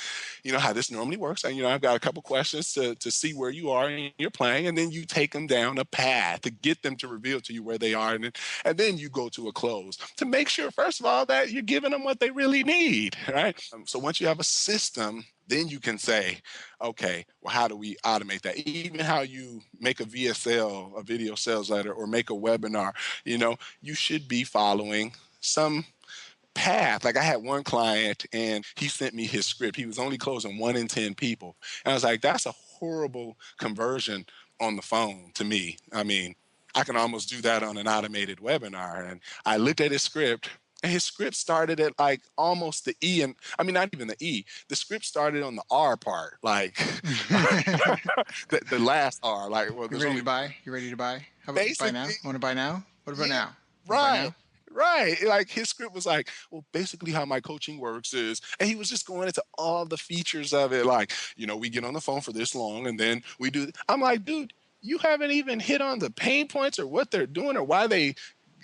How this normally works. And, I've got a couple questions to see where you are in your playing. And then you take them down a path to get them to reveal to you where they are. And then you go to a close to make sure, first of all, that you're giving them what they really need. Right. So once you have a system, then you can say, okay, well, how do we automate that? Even how you make a VSL, a video sales letter, or make a webinar, you should be following some path. Like I had one client and he sent me his script. He was only closing 1 in 10 people. And I was like, that's a horrible conversion on the phone to me. I mean, I can almost do that on an automated webinar. And I looked at his script, and his script started at like almost the E, and I mean, not even the E. The script started on the R part, like the last R. Like, well, You there's ready only to buy? You ready to buy? How about buy now? basically, Want to buy now? What about yeah, now? Want to buy right. now? Right. Like his script was like, well, basically how my coaching works is, and he was just going into all the features of it. Like, we get on the phone for this long and then we do. I'm like, dude, you haven't even hit on the pain points or what they're doing or why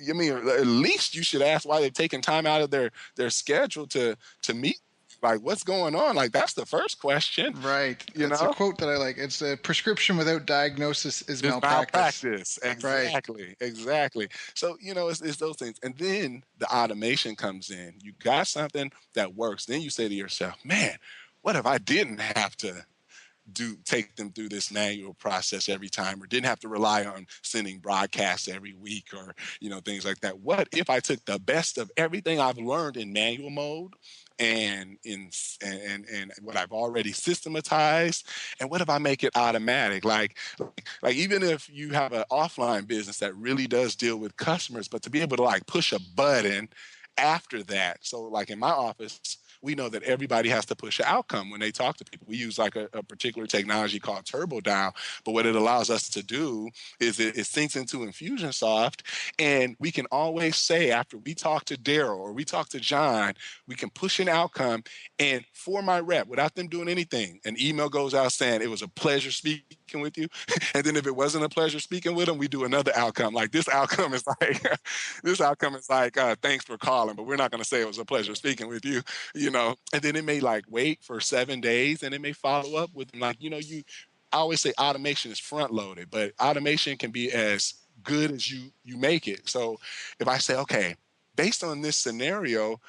I mean, at least you should ask why they've taken time out of their schedule to meet. Like, what's going on? Like, that's the first question, Right. you That's a know? quote that I like. It's a prescription without diagnosis is It's malpractice. malpractice. Right. Exactly. Exactly. So, it's those things. And then the automation comes in. You got something that works. Then you say to yourself, man, what if I didn't have to take them through this manual process every time, or didn't have to rely on sending broadcasts every week, or things like that? What if I took the best of everything I've learned in manual mode and and what I've already systematized, and what if I make it automatic? Like even if you have an offline business that really does deal with customers, but to be able to like push a button after that. So like in my office, we know that everybody has to push an outcome when they talk to people. We use like a particular technology called Turbo Dial, but what it allows us to do is it syncs into Infusionsoft, and we can always say after we talk to Daryl or we talk to John, we can push an outcome, and for my rep, without them doing anything, an email goes out saying it was a pleasure speaking with you, and then if it wasn't a pleasure speaking with them, we do another outcome. Like this outcome is like, this outcome is like, thanks for calling, but we're not going to say it was a pleasure speaking with you. And then it may like wait for 7 days and it may follow up with like, I always say automation is front loaded, but automation can be as good as you make it. So if I say, okay, based on this scenario,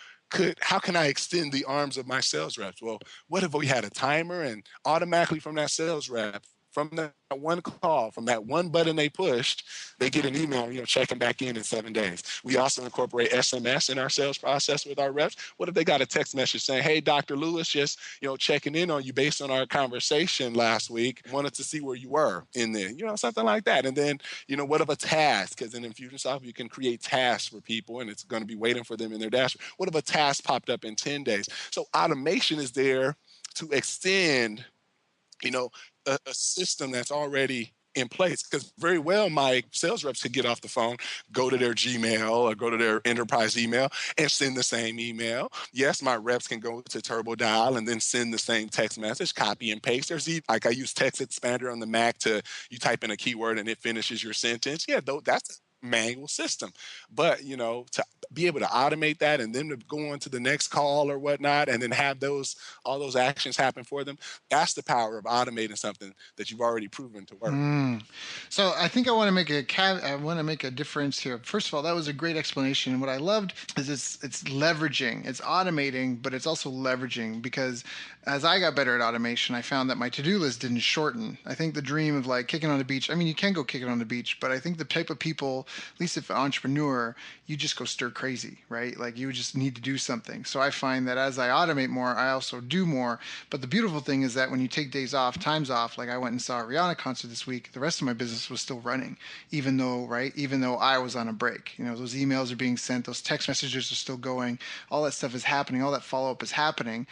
how can I extend the arms of my sales reps? Well, what if we had a timer and automatically from that sales rep, from that one call, from that one button they pushed, they get an email, checking back in 7 days. We also incorporate SMS in our sales process with our reps. What if they got a text message saying, hey, Dr. Lewis, just, checking in on you based on our conversation last week, wanted to see where you were in there, something like that. And then, what if a task? Because in Infusionsoft, you can create tasks for people and it's going to be waiting for them in their dashboard. What if a task popped up in 10 days? So automation is there to extend a system that's already in place, because very well my sales reps could get off the phone, go to their Gmail or go to their enterprise email and send the same email. Yes, my reps can go to Turbo Dial and then send the same text message, copy and paste. There's even, like I use Text Expander on the Mac to, you type in a keyword and it finishes your sentence. Yeah, though that's a manual system. But to be able to automate that and then to go on to the next call or whatnot, and then have all those actions happen for them, that's the power of automating something that you've already proven to work. So I think I want to make I want to make a difference here. First of all, that was a great explanation. And what I loved is it's leveraging, it's automating, but it's also leveraging, because as I got better at automation, I found that my to-do list didn't shorten. I think the dream of like kicking on the beach, I mean, you can go kick it on the beach, but I think the type of people, at least if an entrepreneur, you just go stir crazy, right? Like you just need to do something. So I find that as I automate more, I also do more. But the beautiful thing is that when you take days off, times off, like I went and saw a Rihanna concert this week, the rest of my business was still running, even though I was on a break. Those emails are being sent, those text messages are still going, all that stuff is happening, all that follow up is happening.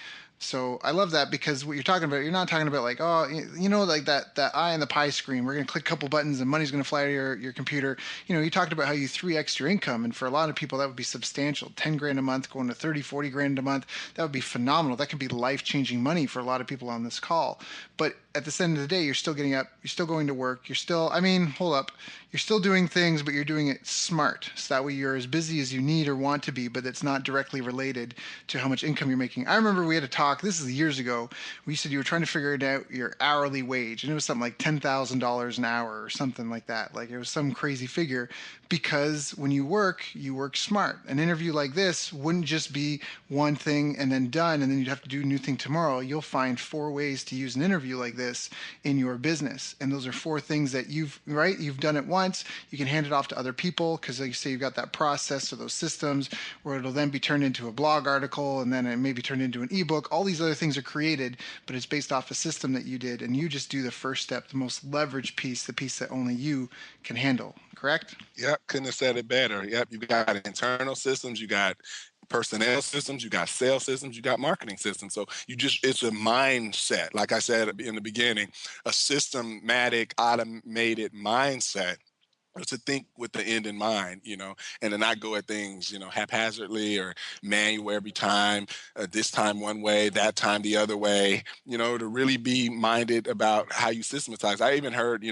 So I love that, because what you're talking about, you're not talking about like, like that eye in the pie screen. We're going to click a couple buttons and money's going to fly to your computer. You talked about how you 3x your income. And for a lot of people, that would be substantial. 10 grand a month going to 30, 40 grand a month. That would be phenomenal. That could be life-changing money for a lot of people on this call. But at the end of the day, you're still getting up, you're still going to work, you're still, I mean, hold up, you're still doing things, but you're doing it smart. So that way you're as busy as you need or want to be, but it's not directly related to how much income you're making. I remember we had a talk, this is years ago, we said you were trying to figure out your hourly wage, and it was something like $10,000 an hour or something like that. Like it was some crazy figure, because when you work smart. An interview like this wouldn't just be one thing and then done, and then you'd have to do a new thing tomorrow. You'll find 4 ways to use an interview like this in your business. And those are 4 things that you've done it once. You can hand it off to other people because, like you say, you've got that process or those systems where it'll then be turned into a blog article, and then it may be turned into an ebook. All these other things are created, but it's based off a system that you did, and you just do the first step, the most leveraged piece, the piece that only you can handle. Correct? Yep, couldn't have said it better. Yep, you got internal systems, you got personnel systems, you got sales systems, you got marketing systems. So it's a mindset. Like I said in the beginning, a systematic, automated mindset to think with the end in mind, and to not go at things, haphazardly or manual every time, this time one way, that time the other way, to really be minded about how you systematize. I even heard,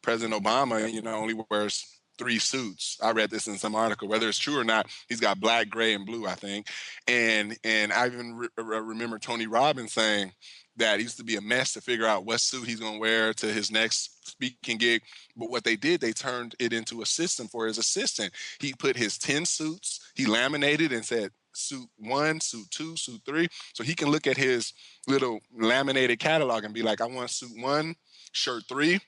President Obama, only wears 3 suits. I read this in some article, whether it's true or not. He's got black, gray, and blue, I think. And I even remember Tony Robbins saying that it used to be a mess to figure out what suit he's going to wear to his next speaking gig. But what they did, they turned it into a system for his assistant. He put his 10 suits, he laminated and said, suit 1, suit 2, suit 3. So he can look at his little laminated catalog and be like, I want suit 1, shirt 3,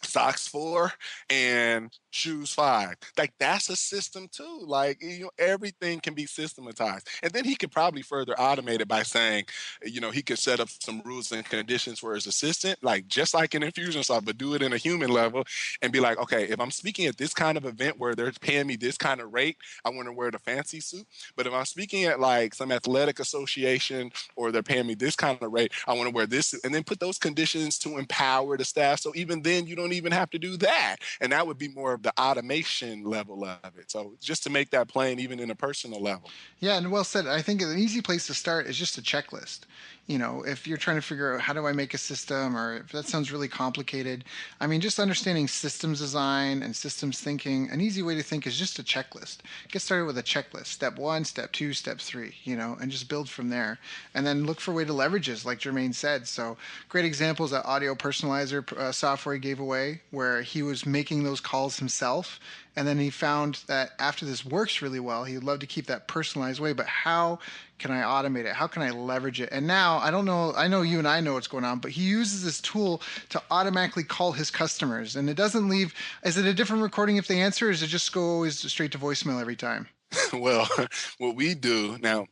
socks 4, and shoes 5. Like, that's a system too. Like, everything can be systematized. And then he could probably further automate it by saying, he could set up some rules and conditions for his assistant, like just like in Infusionsoft, but do it in a human level and be like, okay, if I'm speaking at this kind of event where they're paying me this kind of rate, I want to wear the fancy suit. But if I'm speaking at like some athletic association or they're paying me this kind of rate, I want to wear this suit. And then put those conditions to empower the staff. So even then you don't even have to do that. And that would be more of the automation level of it. So just to make that plain, even in a personal level. Yeah, and well said. I think an easy place to start is just a checklist. If you're trying to figure out how do I make a system, or if that sounds really complicated, I mean, just understanding systems design and systems thinking, an easy way to think is just a checklist. Get started with a checklist. Step 1, step 2, step 3, and just build from there. And then look for a way to leverages, like Jermaine said. So great examples, that audio personalizer software he gave away, where he was making those calls himself. And then he found that after this works really well, he'd love to keep that personalized way, but how can I automate it? How can I leverage it? And now, I don't know, I know you and I know what's going on, but he uses this tool to automatically call his customers. And it doesn't leave, is it a different recording if they answer, or does it just go always straight to voicemail every time? Well, what we do now,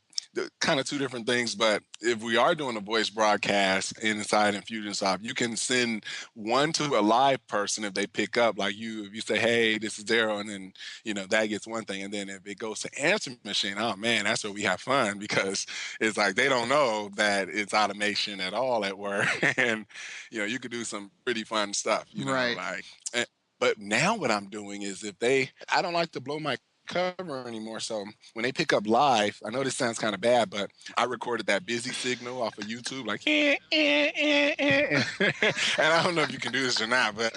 kind of 2 different things, but if we are doing a voice broadcast inside Infusionsoft, you can send one to a live person if they pick up, like if you say, hey, this is Daryl, and then, that gets one thing. And then if it goes to answer machine, oh man, that's where we have fun, because it's like they don't know that it's automation at all at work. And, you could do some pretty fun stuff, Right. like, but now what I'm doing is I don't like to blow my cover anymore. So when they pick up live, I know this sounds kind of bad, but I recorded that busy signal off of YouTube, like, and I don't know if you can do this or not, but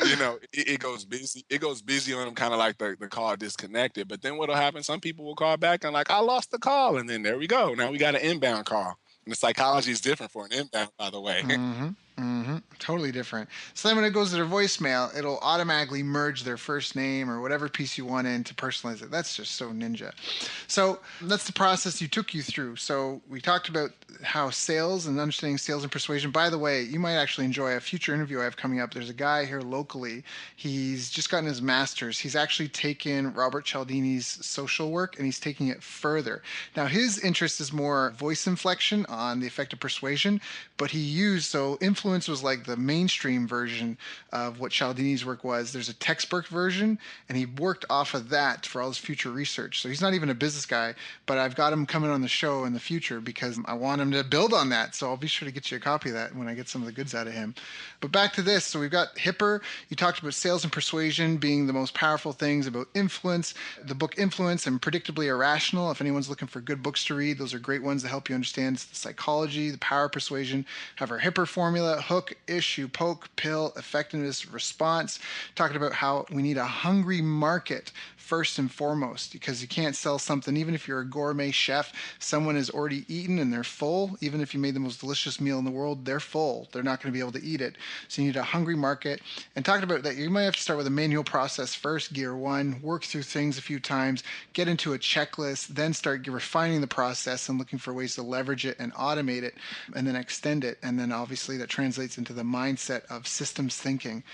it goes busy. It goes busy on them, kind of like the call disconnected. But then what'll happen? Some people will call back and like, I lost the call, and then there we go. Now we got an inbound call. And the psychology is different for an inbound, by the way. Mm-hmm. Mm-hmm. Totally different. So then when it goes to their voicemail, it'll automatically merge their first name or whatever piece you want in to personalize it. That's just so ninja. So that's the process you took you through. So we talked about how sales and understanding sales and persuasion. By the way, you might actually enjoy a future interview I have coming up. There's a guy here locally. He's just gotten his master's. He's actually taken Robert Cialdini's social work and he's taking it further. Now his interest is more voice inflection on the effect of persuasion, but he used, so influence was like the mainstream version of what Cialdini's work was. There's a textbook version, and he worked off of that for all his future research. So he's not even a business guy, but I've got him coming on the show in the future because I want him to build on that. So I'll be sure to get you a copy of that when I get some of the goods out of him. But back to this. So we've got Hipper. You talked about sales and persuasion being the most powerful things, about influence, the book Influence and Predictably Irrational. If anyone's looking for good books to read, those are great ones to help you understand the psychology, the power of persuasion. Have our Hipper formula: hook, issue, poke, pill, effectiveness, response. Talking about how we need a hungry market first and foremost, because you can't sell something, even if you're a gourmet chef, someone has already eaten and they're full. Even if you made the most delicious meal in the world, they're full. They're not going to be able to eat it. So you need a hungry market. And talking about that, you might have to start with a manual process first, gear one, work through things a few times, get into a checklist, then start refining the process and looking for ways to leverage it and automate it, and then extend it. And then obviously that translates into the mindset of systems thinking,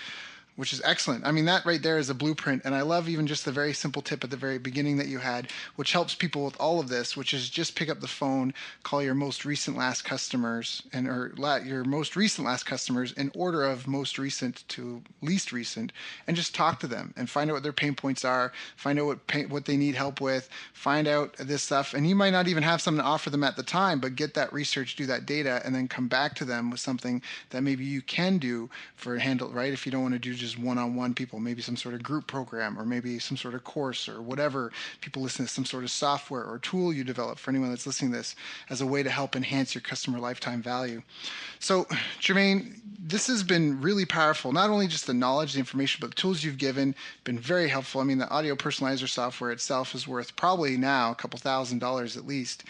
which is excellent. I mean, that right there is a blueprint. And I love even just the very simple tip at the very beginning that you had, which helps people with all of this, which is just pick up the phone, call your most recent last customers, your most recent last customers in order of most recent to least recent, and just talk to them and find out what their pain points are, find out what they need help with, find out this stuff. And you might not even have something to offer them at the time, but get that research, do that data, and then come back to them with something that maybe you can do for handle, right? If you don't want to do just one-on-one people, maybe some sort of group program, or maybe some sort of course, or whatever. People listen to some sort of software or tool you develop for anyone that's listening to this as a way to help enhance your customer lifetime value. So, Jermaine, this has been really powerful. Not only just the knowledge, the information, but the tools you've given been very helpful. I mean, the audio personalizer software itself is worth probably now a couple $1,000s at least.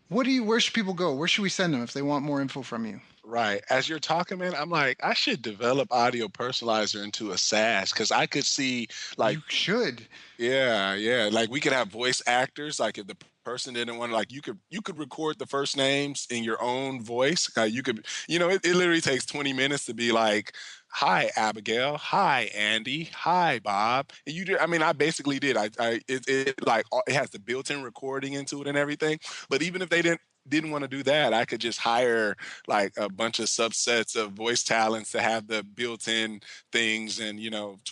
Where should people go? Where should we send them if they want more info from you? Right. As you're talking, man, I'm like, I should develop audio personalizer into a SaaS because I could see like, You should. yeah, yeah. Like we could have voice actors. Like if the person didn't want to, like you could record the first names in your own voice. You could, it literally takes 20 minutes to be like, "Hi, Abigail. Hi, Andy. Hi, Bob." And you did. I mean, I basically did. It like it has the built-in recording into it and everything. But even if they didn't want to do that, I could just hire like a bunch of subsets of voice talents to have the built-in things, and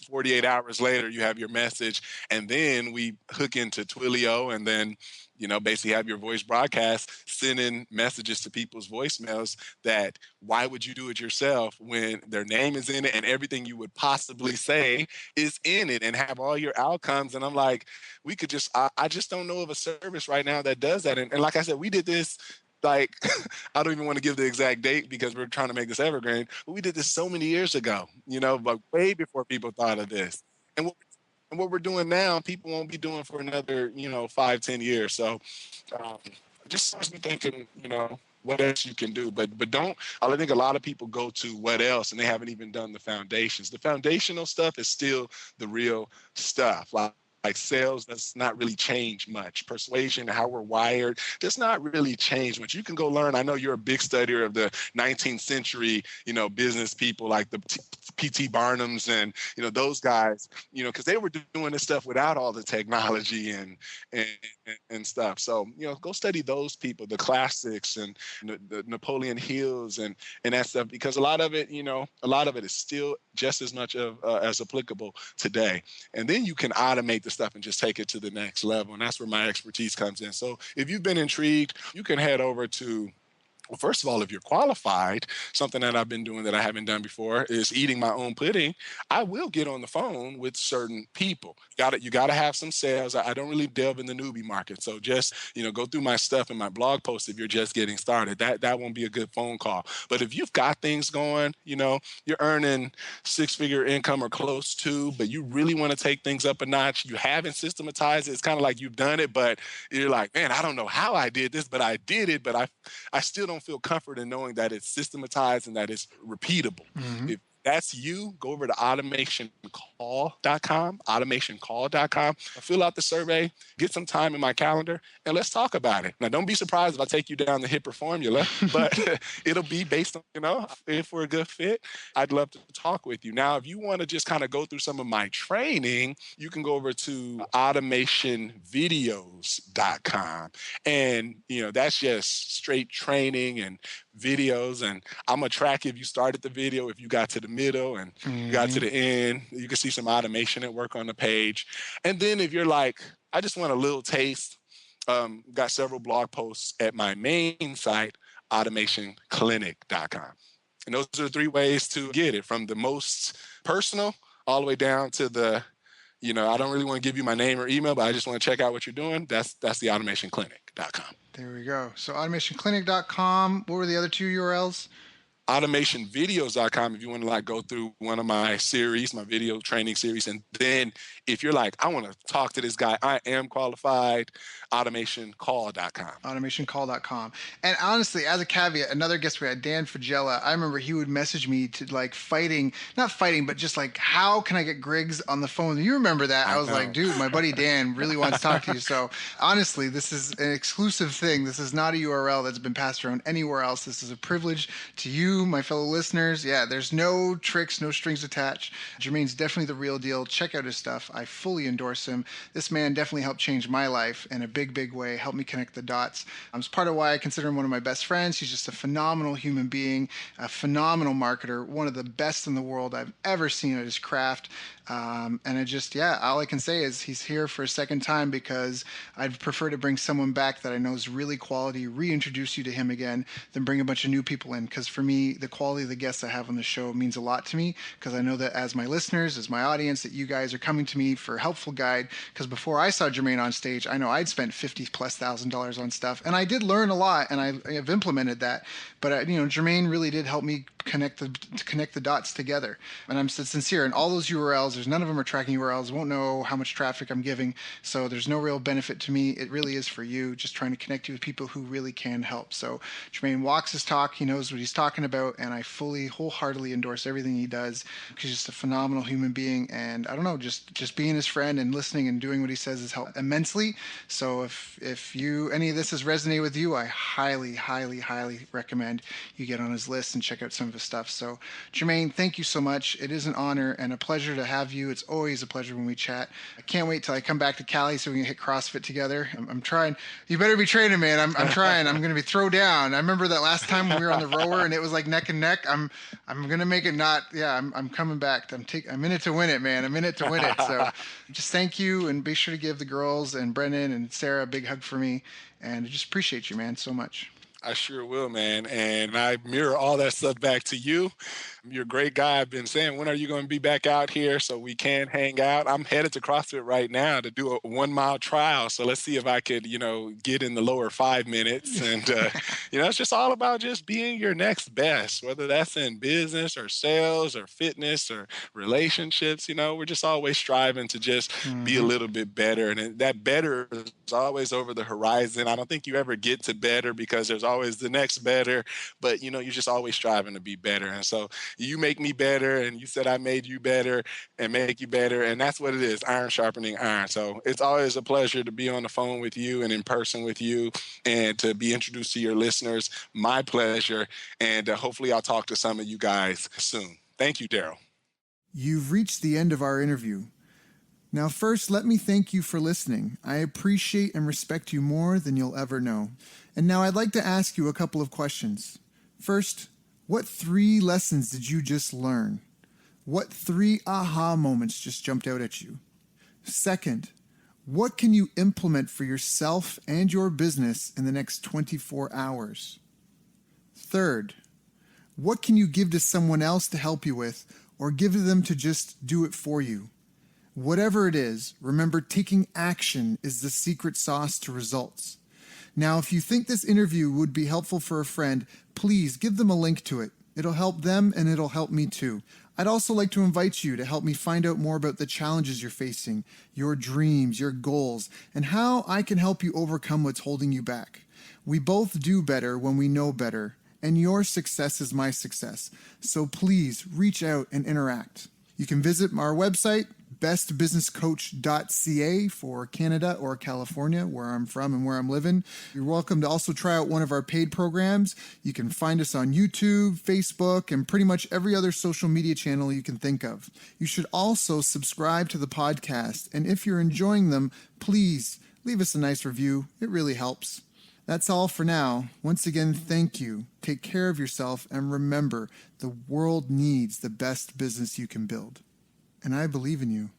48 hours later you have your message, and then we hook into Twilio, and then basically have your voice broadcast sending messages to people's voicemails that why would you do it yourself when their name is in it and everything you would possibly say is in it and have all your outcomes. And I'm like, we could just I just don't know of a service right now that does that. And like I said, we did this like I don't even want to give the exact date because we're trying to make this evergreen, but we did this so many years ago, but way before people thought of this. And what we're doing now, people won't be doing for another, 5, 10 years. So just starts me thinking, what else you can do. But don't I think a lot of people go to what else and they haven't even done the foundations. The foundational stuff is still the real stuff. Like sales does not really change much. Persuasion, how we're wired, does not really change much. You can go learn. I know you're a big studier of the 19th century, business people like the P.T. Barnums and, those guys, because they were doing this stuff without all the technology and stuff. So, go study those people, the classics and the Napoleon Hills and that stuff, because a lot of it is still just as much as applicable today. And then you can automate the stuff and just take it to the next level. And that's where my expertise comes in. So if you've been intrigued, you can head over to, well, first of all, if you're qualified, something that I've been doing that I haven't done before is eating my own pudding. I will get on the phone with certain people. You got to have some sales. I don't really delve in the newbie market. So just, go through my stuff and my blog posts if you're just getting started. That won't be a good phone call. But if you've got things going, you're earning six-figure income or close to, but you really want to take things up a notch, you haven't systematized it. It's kind of like you've done it, but you're like, man, I don't know how I did this, but I did it. But I still don't feel comfort in knowing that it's systematized and that it's repeatable. Mm-hmm. If that's you, go over to automationcall.com, fill out the survey, get some time in my calendar, and let's talk about it. Now, don't be surprised if I take you down the HIPAA formula, but it'll be based on, if we're a good fit, I'd love to talk with you. Now, if you want to just kind of go through some of my training, you can go over to automationvideos.com. And, that's just straight training and videos, and I'm gonna track if you started the video, if you got to the middle and you got to Hmm. the end. You can see some automation at work on the page. And then if you're like, I just want a little taste, got several blog posts at my main site, automationclinic.com. And those are the three ways to get it, from the most personal all the way down to the, I don't really want to give you my name or email, but I just want to check out what you're doing. That's the automationclinic.com. There we go. So automationclinic.com. What were the other two URLs? Automationvideos.com if you want to like go through one of my series, my video training series. And then if you're like, I want to talk to this guy, I am qualified, automationcall.com. Automationcall.com. And honestly, as a caveat, another guest we had, Dan Fagella, I remember he would message me to like not fighting, but just like, how can I get Griggs on the phone? You remember that? I I was like, know. dude, my buddy Dan really wants to talk to you. So honestly, this is an exclusive thing. This is not a URL that's been passed around anywhere else. This is a privilege to you, my fellow listeners. Yeah, there's no tricks, no strings attached. Jermaine's definitely the real deal. Check out his stuff. I fully endorse him. This man definitely helped change my life in a big, big way, helped me connect the dots. It's part of why I consider him one of my best friends. He's just a phenomenal human being, a phenomenal marketer, one of the best in the world I've ever seen at his craft. All I can say is he's here for a second time because I'd prefer to bring someone back that I know is really quality, reintroduce you to him again, than bring a bunch of new people in. Because for me, the quality of the guests I have on the show means a lot to me, because I know that as my listeners, as my audience, that you guys are coming to me for a helpful guide. Because before I saw Jermaine on stage, I know I'd spent $50,000+ on stuff, and I did learn a lot, and I have implemented that. But Jermaine really did help me connect the dots together, and I'm sincere. And all those URLs, there's none of them are tracking URLs. Won't know how much traffic I'm giving, so there's no real benefit to me. It really is for you, just trying to connect you with people who really can help. So Jermaine walks his talk. He knows what he's talking about, and I fully, wholeheartedly endorse everything he does. He's just a phenomenal human being, and I don't know, just being his friend and listening and doing what he says has helped immensely. So if any of this has resonated with you, I highly, highly, highly recommend you get on his list and check out some of his stuff. So Jermaine, thank you so much. It is an honor and a pleasure to have you. It's always a pleasure when we chat. I can't wait till I come back to Cali so we can hit CrossFit together. I'm trying. You better be training, man. I'm trying. I'm going to be throw down. I remember that last time we were on the rower and it was like neck and neck. I'm going to make it not. Yeah, I'm coming back. I'm in it to win it, man. I'm in it to win it. So just thank you, and be sure to give the girls and Brennan and Sarah a big hug for me. And I just appreciate you, man, so much. I sure will, man. And I mirror all that stuff back to you. You're a great guy. I've been saying, when are you going to be back out here so we can hang out? I'm headed to CrossFit right now to do a 1 mile trial. So let's see if I could, get in the lower 5 minutes. And, it's just all about just being your next best, whether that's in business or sales or fitness or relationships. We're just always striving to just be a little bit better. And that better is always over the horizon. I don't think you ever get to better because there's always the next better, but you're just always striving to be better. And so you make me better, and you said I made you better and make you better, and that's what it is, iron sharpening iron. So it's always a pleasure to be on the phone with you and in person with you, and to be introduced to your listeners. My pleasure, and hopefully I'll talk to some of you guys soon. Thank you, Daryl. You've reached the end of our interview. Now, first, let me thank you for listening. I appreciate and respect you more than you'll ever know. And now I'd like to ask you a couple of questions. First, what 3 lessons did you just learn? What 3 aha moments just jumped out at you? Second, what can you implement for yourself and your business in the next 24 hours? Third, what can you give to someone else to help you with, or give to them to just do it for you? Whatever it is, remember, taking action is the secret sauce to results. Now, if you think this interview would be helpful for a friend, please give them a link to it. It'll help them and it'll help me too. I'd also like to invite you to help me find out more about the challenges you're facing, your dreams, your goals, and how I can help you overcome what's holding you back. We both do better when we know better, and your success is my success. So please reach out and interact. You can visit our website, bestbusinesscoach.ca for Canada or California, where I'm from and where I'm living. You're welcome to also try out one of our paid programs. You can find us on YouTube, Facebook, and pretty much every other social media channel you can think of. You should also subscribe to the podcast, and if you're enjoying them, please leave us a nice review. It really helps. That's all for now. Once again, thank you. Take care of yourself, and remember, the world needs the best business you can build. And I believe in you.